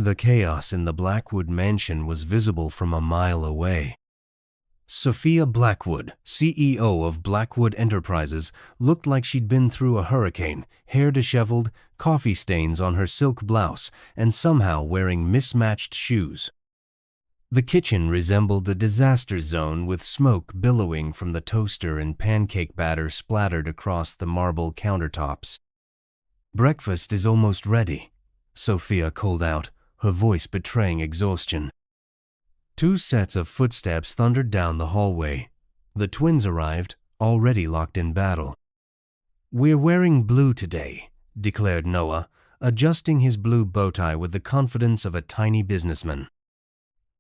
The chaos in the Blackwood mansion was visible from a mile away. Sophia Blackwood, CEO of Blackwood Enterprises, looked like she'd been through a hurricane, hair disheveled, coffee stains on her silk blouse, and somehow wearing mismatched shoes. The kitchen resembled a disaster zone with smoke billowing from the toaster and pancake batter splattered across the marble countertops. "Breakfast is almost ready," Sophia called out, her voice betraying exhaustion. 2 sets of footsteps thundered down the hallway. The twins arrived, already locked in battle. "We're wearing blue today," declared Noah, adjusting his blue bow tie with the confidence of a tiny businessman.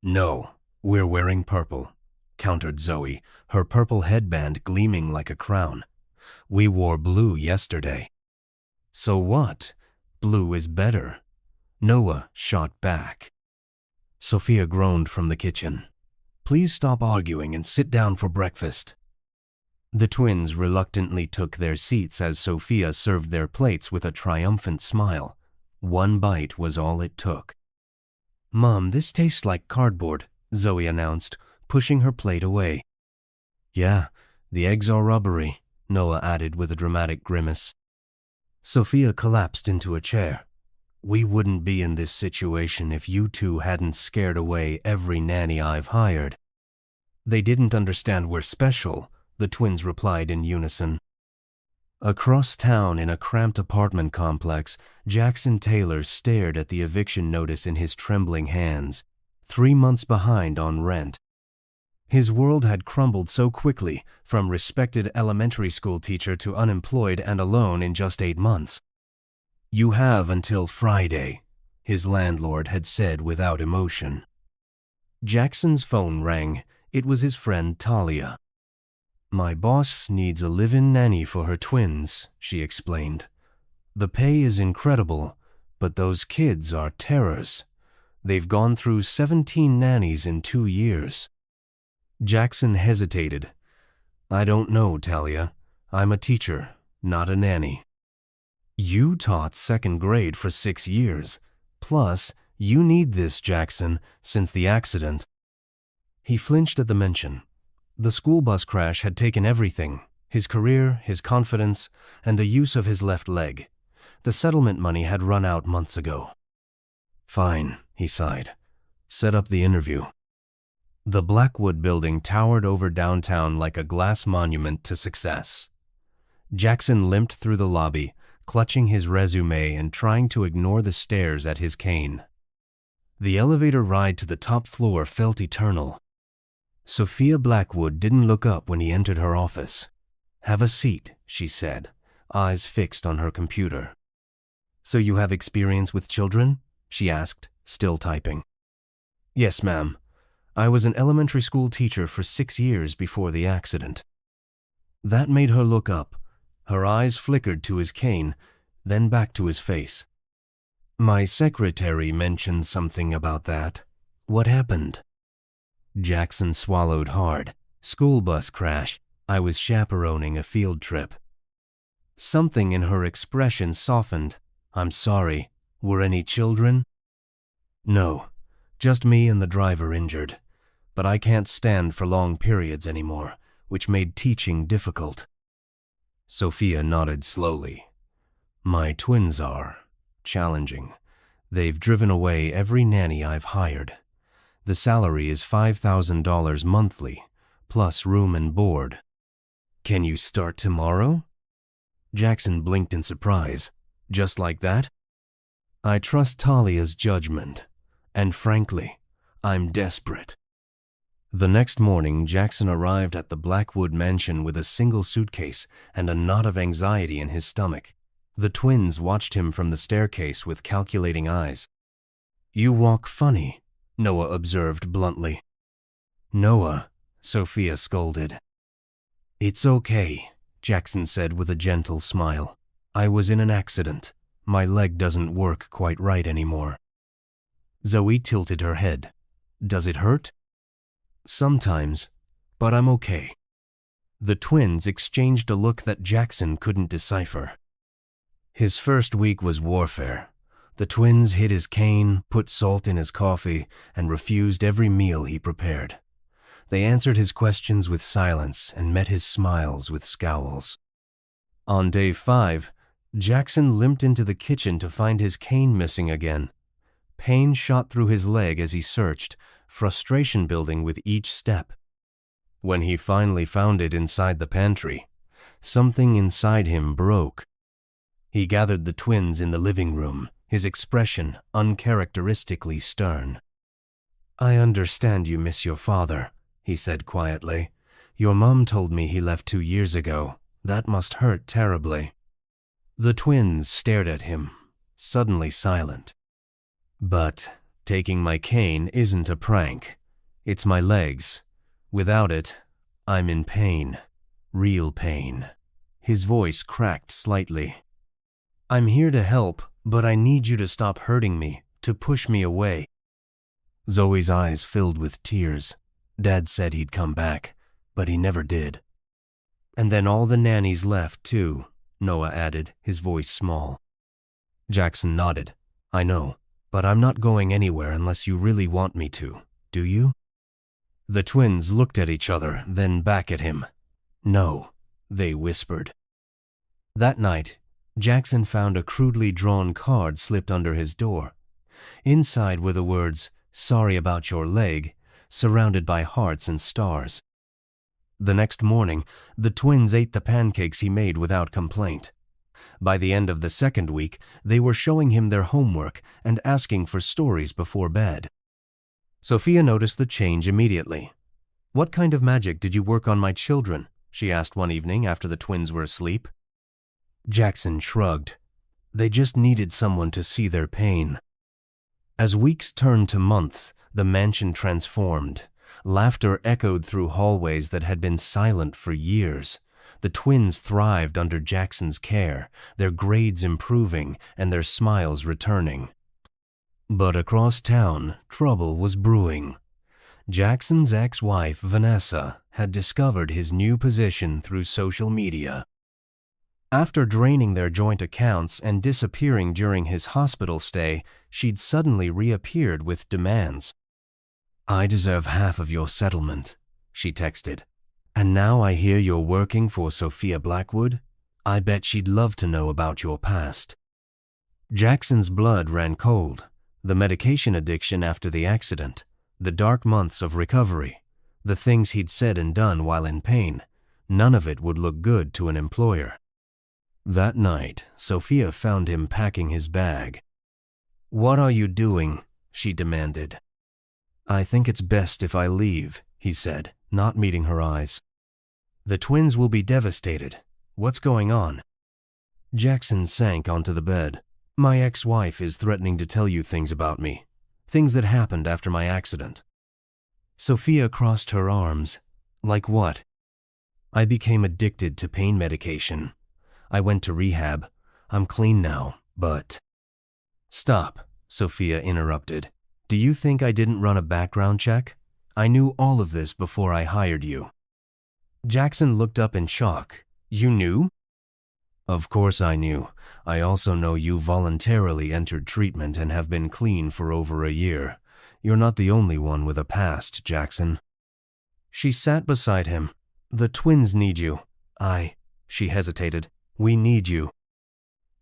"No, we're wearing purple," countered Zoe, her purple headband gleaming like a crown. "We wore blue yesterday." "So what? Blue is better," Noah shot back. Sophia groaned from the kitchen. "Please stop arguing and sit down for breakfast." The twins reluctantly took their seats as Sophia served their plates with a triumphant smile. 1 bite was all it took. "Mom, this tastes like cardboard," Zoe announced, pushing her plate away. "Yeah, the eggs are rubbery," Noah added with a dramatic grimace. Sophia collapsed into a chair. "We wouldn't be in this situation if you two hadn't scared away every nanny I've hired." "They didn't understand we're special," the twins replied in unison. Across town in a cramped apartment complex, Jackson Taylor stared at the eviction notice in his trembling hands, 3 months behind on rent. His world had crumbled so quickly, from respected elementary school teacher to unemployed and alone in just 8 months. "You have until Friday," his landlord had said without emotion. Jackson's phone rang. It was his friend Talia. "My boss needs a live-in nanny for her twins," she explained. "The pay is incredible, but those kids are terrors. They've gone through 17 nannies in 2 years. Jackson hesitated. "I don't know, Talia. I'm a teacher, not a nanny." "You taught 2nd grade for 6 years. Plus, you need this, Jackson, since the accident." He flinched at the mention. The school bus crash had taken everything: his career, his confidence, and the use of his left leg. The settlement money had run out months ago. "Fine," he sighed. "Set up the interview." The Blackwood building towered over downtown like a glass monument to success. Jackson limped through the lobby, clutching his resume and trying to ignore the stares at his cane. The elevator ride to the top floor felt eternal. Sophia Blackwood didn't look up when he entered her office. "Have a seat," she said, eyes fixed on her computer. "So you have experience with children?" she asked, still typing. "Yes, ma'am. I was an elementary school teacher for 6 years before the accident." That made her look up. Her eyes flickered to his cane, then back to his face. "My secretary mentioned something about that. What happened?" Jackson swallowed hard. "School bus crash. I was chaperoning a field trip." Something in her expression softened. "I'm sorry. Were any children?" "No, just me and the driver injured. But I can't stand for long periods anymore, which made teaching difficult." Sophia nodded slowly. "My twins are challenging. They've driven away every nanny I've hired. The salary is $5,000 monthly, plus room and board." "Can you start tomorrow?" Jackson blinked in surprise. "Just like that?" "I trust Talia's judgment. And frankly, I'm desperate." The next morning, Jackson arrived at the Blackwood mansion with a single suitcase and a knot of anxiety in his stomach. The twins watched him from the staircase with calculating eyes. "You walk funny," Noah observed bluntly. "Noah," Sophia scolded. "It's okay," Jackson said with a gentle smile. "I was in an accident. My leg doesn't work quite right anymore." Zoe tilted her head. "Does it hurt?" "Sometimes, but I'm okay." The twins exchanged a look that Jackson couldn't decipher. His first week was warfare. The twins hid his cane, put salt in his coffee, and refused every meal he prepared. They answered his questions with silence and met his smiles with scowls. On day 5, Jackson limped into the kitchen to find his cane missing again. Pain shot through his leg as he searched, frustration building with each step. When he finally found it inside the pantry, something inside him broke. He gathered the twins in the living room, his expression uncharacteristically stern. "I understand you miss your father," he said quietly. "Your mom told me he left 2 years ago. That must hurt terribly." The twins stared at him, suddenly silent. "But taking my cane isn't a prank. It's my legs. Without it, I'm in pain. Real pain." His voice cracked slightly. "I'm here to help, but I need you to stop hurting me, to push me away." Zoe's eyes filled with tears. Dad said he'd come back, but he never did. "And then all the nannies left, too," Noah added, his voice small. Jackson nodded. "I know, but I'm not going anywhere unless you really want me to. Do you?" The twins looked at each other, then back at him. "No," they whispered. That night, Jackson found a crudely drawn card slipped under his door. Inside were the words, "Sorry about your leg," surrounded by hearts and stars. The next morning, the twins ate the pancakes he made without complaint. By the end of the second week, they were showing him their homework and asking for stories before bed. Sophia noticed the change immediately. "What kind of magic did you work on my children?" she asked one evening after the twins were asleep. Jackson shrugged. They just needed someone to see their pain. As weeks turned to months, the mansion transformed. Laughter echoed through hallways that had been silent for years. The twins thrived under Jackson's care, their grades improving and their smiles returning. But across town, trouble was brewing. Jackson's ex-wife, Vanessa, had discovered his new position through social media. After draining their joint accounts and disappearing during his hospital stay, she'd suddenly reappeared with demands. "I deserve half of your settlement," she texted. "And now I hear you're working for Sophia Blackwood? I bet she'd love to know about your past." Jackson's blood ran cold. The medication addiction after the accident, the dark months of recovery, the things he'd said and done while in pain, none of it would look good to an employer. That night, Sophia found him packing his bag. "What are you doing?" she demanded. "I think it's best if I leave," he said, not meeting her eyes. "The twins will be devastated. What's going on?" Jackson sank onto the bed. "My ex-wife is threatening to tell you things about me, things that happened after my accident." Sophia crossed her arms. "Like what?" "I became addicted to pain medication. I went to rehab. I'm clean now, but—" "Stop," Sophia interrupted. "Do you think I didn't run a background check? I knew all of this before I hired you." Jackson looked up in shock. "You knew?" "Of course I knew. I also know you voluntarily entered treatment and have been clean for over a year. You're not the only one with a past, Jackson." She sat beside him. "The twins need you." She hesitated. "We need you."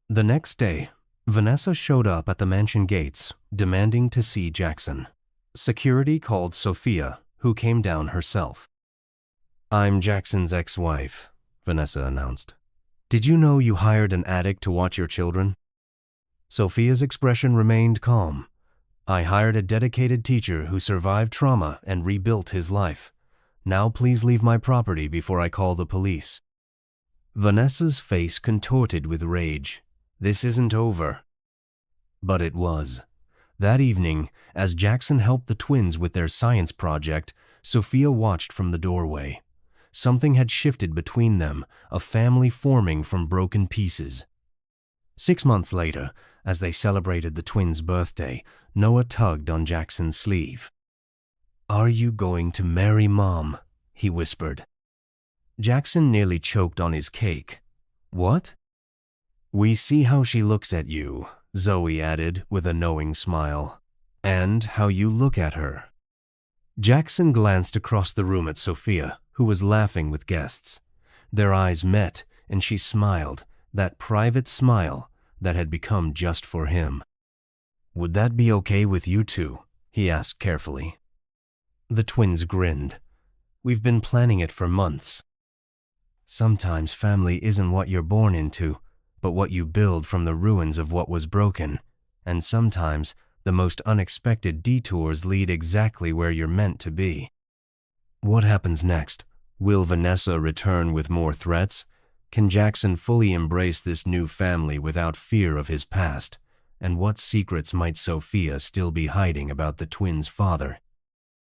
The next day, Vanessa showed up at the mansion gates, demanding to see Jackson. Security called Sophia, who came down herself. "I'm Jackson's ex-wife," Vanessa announced. "Did you know you hired an addict to watch your children?" Sophia's expression remained calm. "I hired a dedicated teacher who survived trauma and rebuilt his life. Now please leave my property before I call the police." Vanessa's face contorted with rage. This isn't over. But it was. That evening, as Jackson helped the twins with their science project, Sophia watched from the doorway. Something had shifted between them, a family forming from broken pieces. 6 months later, as they celebrated the twins' birthday, Noah tugged on Jackson's sleeve. "Are you going to marry Mom?" he whispered. Jackson nearly choked on his cake. "What?" "We see how she looks at you. Zoe added with a knowing smile. And how you look at her. Jackson glanced across the room at Sophia, who was laughing with guests. Their eyes met, and she smiled, that private smile that had become just for him. "Would that be okay with you two?" he asked carefully. The twins grinned. "We've been planning it for months." Sometimes family isn't what you're born into, but what you build from the ruins of what was broken. And sometimes the most unexpected detours lead exactly where you're meant to be. What happens next? Will Vanessa return with more threats? Can Jackson fully embrace this new family without fear of his past? And what secrets might Sophia still be hiding about the twins' father?